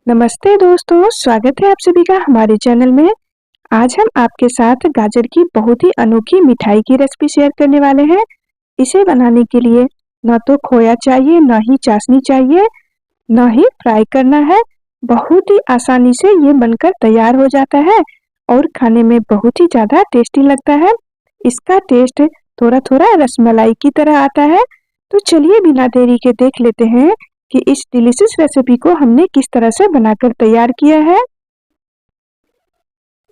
नमस्ते दोस्तों, स्वागत है आप सभी का हमारे चैनल में। आज हम आपके साथ गाजर की बहुत ही अनोखी मिठाई की रेसिपी शेयर करने वाले हैं। इसे बनाने के लिए न तो खोया चाहिए, न ही चाशनी चाहिए, न ही फ्राई करना है। बहुत ही आसानी से ये बनकर तैयार हो जाता है और खाने में बहुत ही ज़्यादा टेस्टी लगता है। इसका टेस्ट थोड़ा-थोड़ा रसमलाई की तरह आता है। तो चलिए बिना देरी के देख लेते हैं कि इस डिलीशियस रेसिपी को हमने किस तरह से बनाकर तैयार किया है।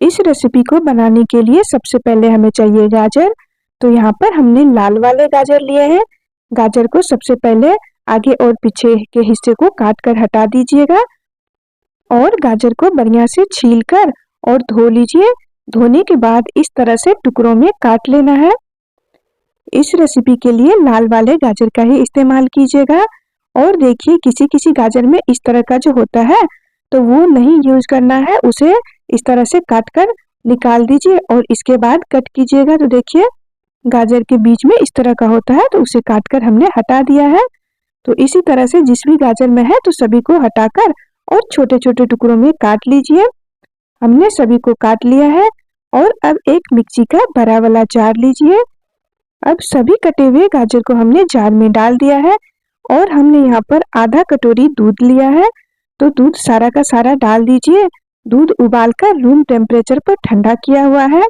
इस रेसिपी को बनाने के लिए सबसे पहले हमें चाहिए गाजर। तो यहाँ पर हमने लाल वाले गाजर लिए हैं। गाजर को सबसे पहले आगे और पीछे के हिस्से को काट कर हटा दीजिएगा और गाजर को बढ़िया से छील कर और धो लीजिए। धोने के बाद इस तरह से टुकड़ों में काट लेना है। इस रेसिपी के लिए लाल वाले गाजर का ही इस्तेमाल कीजिएगा। और देखिए किसी किसी गाजर में इस तरह का जो होता है तो वो नहीं यूज करना है, उसे इस तरह से काट कर निकाल दीजिए और इसके बाद कट कीजिएगा। तो देखिए गाजर के बीच में इस तरह का होता है तो उसे काट कर हमने हटा दिया है। तो इसी तरह से जिस भी गाजर में है तो सभी को हटाकर और छोटे छोटे टुकड़ों में काट लीजिए। हमने सभी को काट लिया है और अब एक मिक्सी का बड़ा वाला जार लीजिए। अब सभी कटे हुए गाजर को हमने जार में डाल दिया है और हमने यहाँ पर आधा कटोरी दूध लिया है। तो दूध सारा का सारा डाल दीजिए। दूध उबालकर रूम टेम्परेचर पर ठंडा किया हुआ है।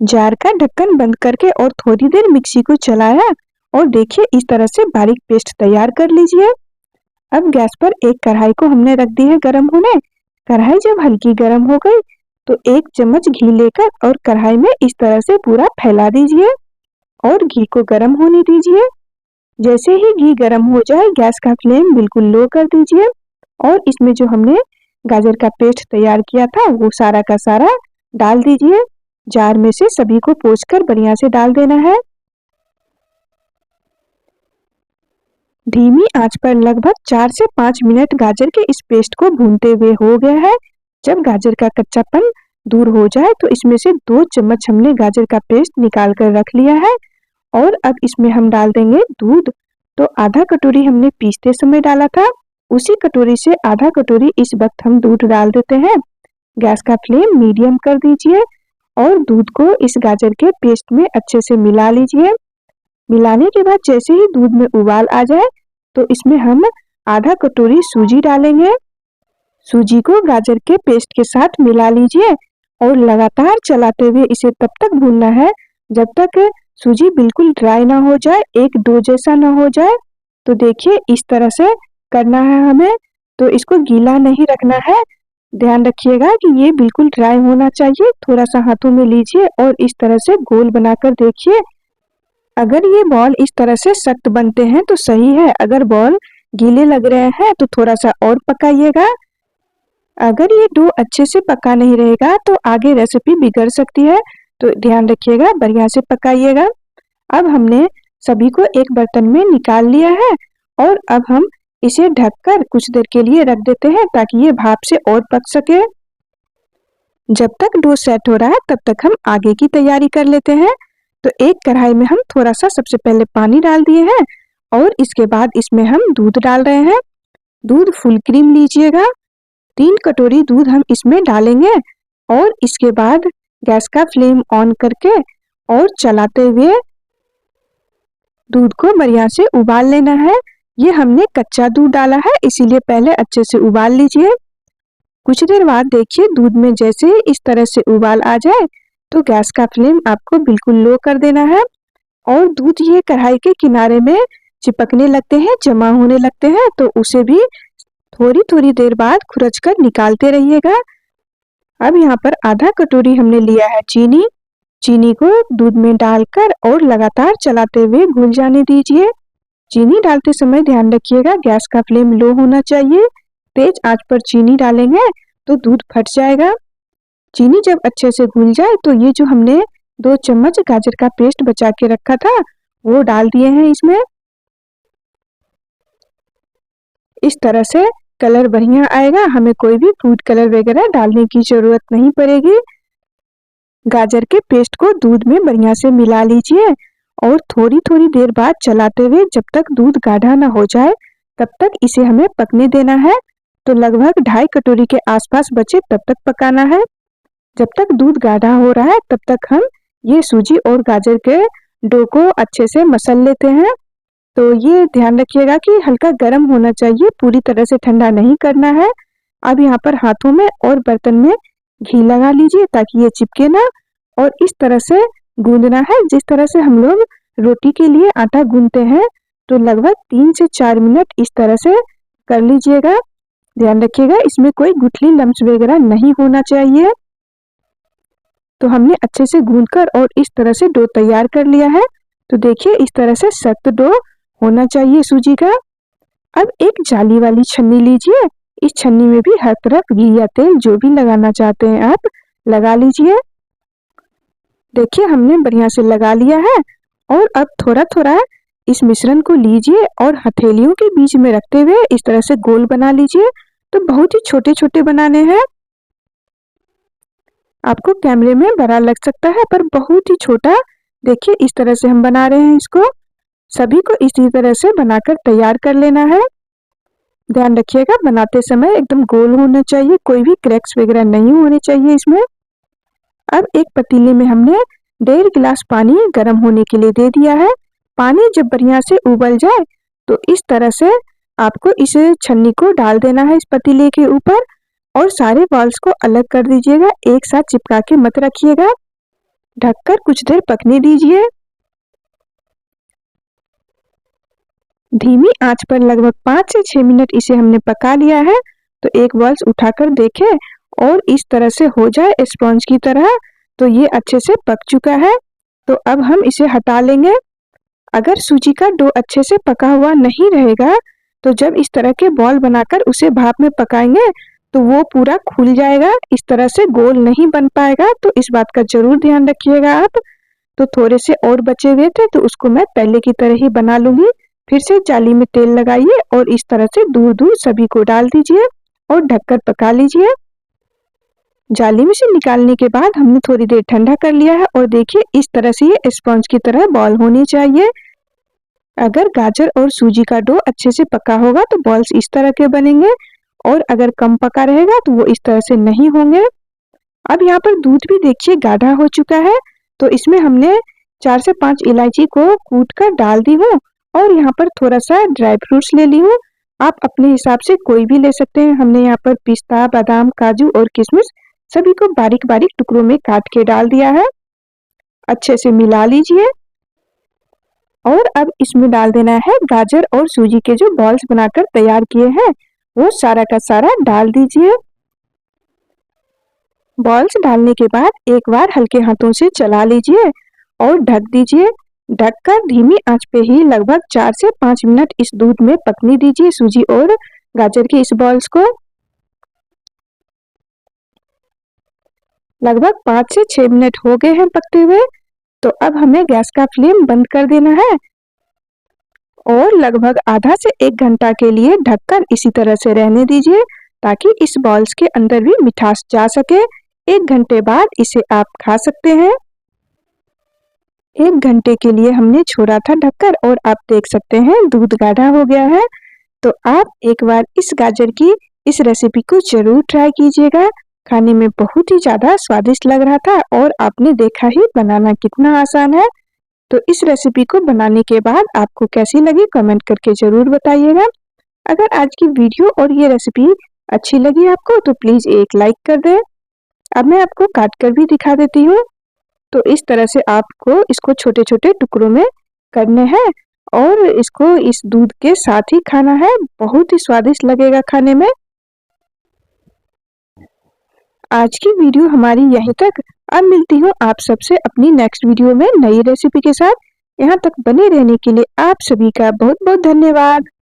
जार का ढक्कन बंद करके और थोड़ी देर मिक्सी को चलाया और देखिए इस तरह से बारीक पेस्ट तैयार कर लीजिए। अब गैस पर एक कढ़ाई को हमने रख दी है गर्म होने। कढ़ाई जब हल्की गर्म हो गई तो एक चम्मच घी लेकर और कढ़ाई में इस तरह से पूरा फैला दीजिए और घी को गर्म होने दीजिए। जैसे ही घी गर्म हो जाए गैस का फ्लेम बिल्कुल लो कर दीजिए और इसमें जो हमने गाजर का पेस्ट तैयार किया था वो सारा का सारा डाल दीजिए। जार में से सभी को पोंछकर बढ़िया से डाल देना है। धीमी आंच पर लगभग 4 से 5 मिनट गाजर के इस पेस्ट को भूनते हुए हो गया है। जब गाजर का कच्चापन दूर हो जाए तो इसमें से 2 चम्मच हमने गाजर का पेस्ट निकाल कर रख लिया है और अब इसमें हम डाल देंगे दूध। तो आधा कटोरी हमने पीसते समय डाला था, उसी कटोरी से आधा कटोरी इस वक्त हम दूध डाल देते हैं। गैस का फ्लेम मीडियम कर दीजिए और दूध को इस गाजर के पेस्ट में अच्छे से मिला लीजिए। मिलाने के बाद जैसे ही दूध में उबाल आ जाए तो इसमें हम आधा कटोरी सूजी डालेंगे। सूजी को गाजर के पेस्ट के साथ मिला लीजिए और लगातार चलाते हुए इसे तब तक भूनना है जब तक सूजी बिल्कुल ड्राई ना हो जाए, एक डो जैसा ना हो जाए। तो देखिए इस तरह से करना है हमें। तो इसको गीला नहीं रखना है, ध्यान रखिएगा कि ये बिल्कुल ड्राई होना चाहिए। थोड़ा सा हाथों में लीजिए और इस तरह से गोल बनाकर देखिए। अगर ये बॉल इस तरह से सख्त बनते हैं तो सही है, अगर बॉल गीले लग रहे हैं तो थोड़ा सा और पकाइएगा। अगर ये डो अच्छे से पका नहीं रहेगा तो आगे रेसिपी बिगड़ सकती है, तो ध्यान रखिएगा, बढ़िया से पकाइएगा। अब हमने सभी को एक बर्तन में निकाल लिया है और अब हम इसे ढककर कुछ देर के लिए रख देते हैं ताकि ये भाप से और पक सके। जब तक डो सेट हो रहा है तब तक हम आगे की तैयारी कर लेते हैं। तो एक कढ़ाई में हम थोड़ा सा सबसे पहले पानी डाल दिए हैं और इसके बाद इसमें हम दूध डाल रहे हैं। दूध फुल क्रीम लीजिएगा। 3 कटोरी दूध हम इसमें डालेंगे और इसके बाद गैस का फ्लेम ऑन करके और चलाते हुए दूध को बढ़िया से उबाल लेना है। ये हमने कच्चा दूध डाला है इसीलिए पहले अच्छे से उबाल लीजिए। कुछ देर बाद देखिए दूध में जैसे ही इस तरह से उबाल आ जाए तो गैस का फ्लेम आपको बिल्कुल लो कर देना है और दूध ये कढ़ाई के किनारे में चिपकने लगते हैं, जमा होने लगते हैं, तो उसे भी थोड़ी थोड़ी देर बाद खुरच कर निकालते रहिएगा। अब यहाँ पर आधा कटोरी हमने लिया है चीनी। चीनी को दूध में डालकर और लगातार चलाते हुए घुल जाने दीजिए। चीनी डालते समय ध्यान रखिएगा गैस का फ्लेम लो होना चाहिए। तेज आंच पर चीनी डालेंगे तो दूध फट जाएगा। चीनी जब अच्छे से घुल जाए तो ये जो हमने 2 चम्मच गाजर का पेस्ट बचा के रखा था वो डाल दिए हैं इसमें। इस तरह से कलर बढ़िया आएगा, हमें कोई भी फूड कलर वगैरह डालने की जरूरत नहीं पड़ेगी। गाजर के पेस्ट को दूध में बढ़िया से मिला लीजिए और थोड़ी थोड़ी देर बाद चलाते हुए जब तक दूध गाढ़ा ना हो जाए तब तक इसे हमें पकने देना है। तो लगभग 2.5 कटोरी के आसपास बचे तब तक पकाना है। जब तक दूध गाढ़ा हो रहा है तब तक हम ये सूजी और गाजर के डो को अच्छे से मसल लेते हैं। तो ये ध्यान रखिएगा कि हल्का गर्म होना चाहिए, पूरी तरह से ठंडा नहीं करना है। अब यहाँ पर हाथों में और बर्तन में घी लगा लीजिए ताकि ये चिपके ना, और इस तरह से गूंदना है जिस तरह से हम लोग रोटी के लिए आटा गूंदते हैं। तो लगभग 3 से 4 मिनट इस तरह से कर लीजिएगा। ध्यान रखिएगा इसमें कोई गुठली लम्स वगैरह नहीं होना चाहिए। तो हमने अच्छे से गूंदकर और इस तरह से डो तैयार कर लिया है। तो देखिए इस तरह से सख्त डो होना चाहिए सूजी का। अब एक जाली वाली छन्नी लीजिए, इस छन्नी में भी हर तरफ घी या तेल जो भी लगाना चाहते हैं आप लगा लीजिए। देखिए हमने बढ़िया से लगा लिया है, और अब थोड़ा थोड़ा इस मिश्रण को लीजिए और हथेलियों के बीच में रखते हुए इस तरह से गोल बना लीजिए। तो बहुत ही छोटे छोटे बनाने हैं, आपको कैमरे में बड़ा लग सकता है पर बहुत ही छोटा। देखिए इस तरह से हम बना रहे हैं इसको। सभी को इसी तरह से बनाकर तैयार कर लेना है। ध्यान रखिएगा बनाते समय एकदम गोल होना चाहिए, कोई भी क्रैक्स वगैरह नहीं होने चाहिए इसमें। अब एक पतीले में हमने 1.5 गिलास पानी गर्म होने के लिए दे दिया है। पानी जब बढ़िया से उबल जाए तो इस तरह से आपको इस छन्नी को डाल देना है इस पतीले के ऊपर, और सारे बॉल्स को अलग कर दीजिएगा, एक साथ चिपका के मत रखिएगा। ढककर कुछ देर पकने दीजिए। धीमी आंच पर लगभग 5 से 6 मिनट इसे हमने पका लिया है। तो एक बॉल्स उठाकर देखें और इस तरह से हो जाए स्पॉन्ज की तरह, तो ये अच्छे से पक चुका है। तो अब हम इसे हटा लेंगे। अगर सूजी का डो अच्छे से पका हुआ नहीं रहेगा तो जब इस तरह के बॉल बनाकर उसे भाप में पकाएंगे तो वो पूरा खुल जाएगा, इस तरह से गोल नहीं बन पाएगा। तो इस बात का जरूर ध्यान रखिएगा आप। तो थोड़े से और बचे हुए थे तो उसको मैं पहले की तरह ही बना लूंगी। फिर से जाली में तेल लगाइए और इस तरह से दूर दूर सभी को डाल दीजिए और ढककर पका लीजिए। जाली में से निकालने के बाद हमने थोड़ी देर ठंडा कर लिया है, और देखिए इस तरह से ये स्पॉन्ज की तरह बॉल होनी चाहिए। अगर गाजर और सूजी का डो अच्छे से पका होगा तो बॉल्स इस तरह के बनेंगे, और अगर कम पका रहेगा तो वो इस तरह से नहीं होंगे। अब यहाँ पर दूध भी देखिए गाढ़ा हो चुका है। तो इसमें हमने 4 से 5 इलायची को कूट कर डाल दी हूँ, और यहाँ पर थोड़ा सा ड्राई फ्रूट्स ले ली हूँ। आप अपने हिसाब से कोई भी ले सकते हैं। हमने यहाँ पर पिस्ता, बादाम, काजू और किशमिश सभी को बारीक बारीक टुकड़ों में काट के डाल दिया है। अच्छे से मिला लीजिए, और अब इसमें डाल देना है गाजर और सूजी के जो बॉल्स बनाकर तैयार किए हैं, वो सारा का सारा डाल दीजिए। बॉल्स डालने के बाद एक बार हल्के हाथों से चला लीजिए और ढक दीजिए। ढककर धीमी आंच पे ही लगभग 4 से 5 मिनट इस दूध में पकने दीजिए सूजी और गाजर के इस बॉल्स को। लगभग 5 से 6 मिनट हो गए हैं पकते हुए। तो अब हमें गैस का फ्लेम बंद कर देना है, और लगभग आधा से 1 घंटा के लिए ढककर इसी तरह से रहने दीजिए ताकि इस बॉल्स के अंदर भी मिठास जा सके। 1 घंटे बाद इसे आप खा सकते हैं। 1 घंटे के लिए हमने छोड़ा था ढककर, और आप देख सकते हैं दूध गाढ़ा हो गया है। तो आप एक बार इस गाजर की इस रेसिपी को जरूर ट्राई कीजिएगा। खाने में बहुत ही ज्यादा स्वादिष्ट लग रहा था, और आपने देखा ही बनाना कितना आसान है। तो इस रेसिपी को बनाने के बाद आपको कैसी लगी कमेंट करके जरूर बताइएगा। अगर आज की वीडियो और ये रेसिपी अच्छी लगी आपको तो प्लीज एक लाइक कर दें। अब मैं आपको काट कर भी दिखा देती हूँ। तो इस तरह से आपको इसको छोटे छोटे टुकड़ों में करने हैं, और इसको इस दूध के साथ ही खाना है। बहुत ही स्वादिष्ट लगेगा खाने में। आज की वीडियो हमारी यहीं तक। अब मिलती हूँ आप सबसे अपनी नेक्स्ट वीडियो में नई रेसिपी के साथ। यहाँ तक बने रहने के लिए आप सभी का बहुत बहुत धन्यवाद।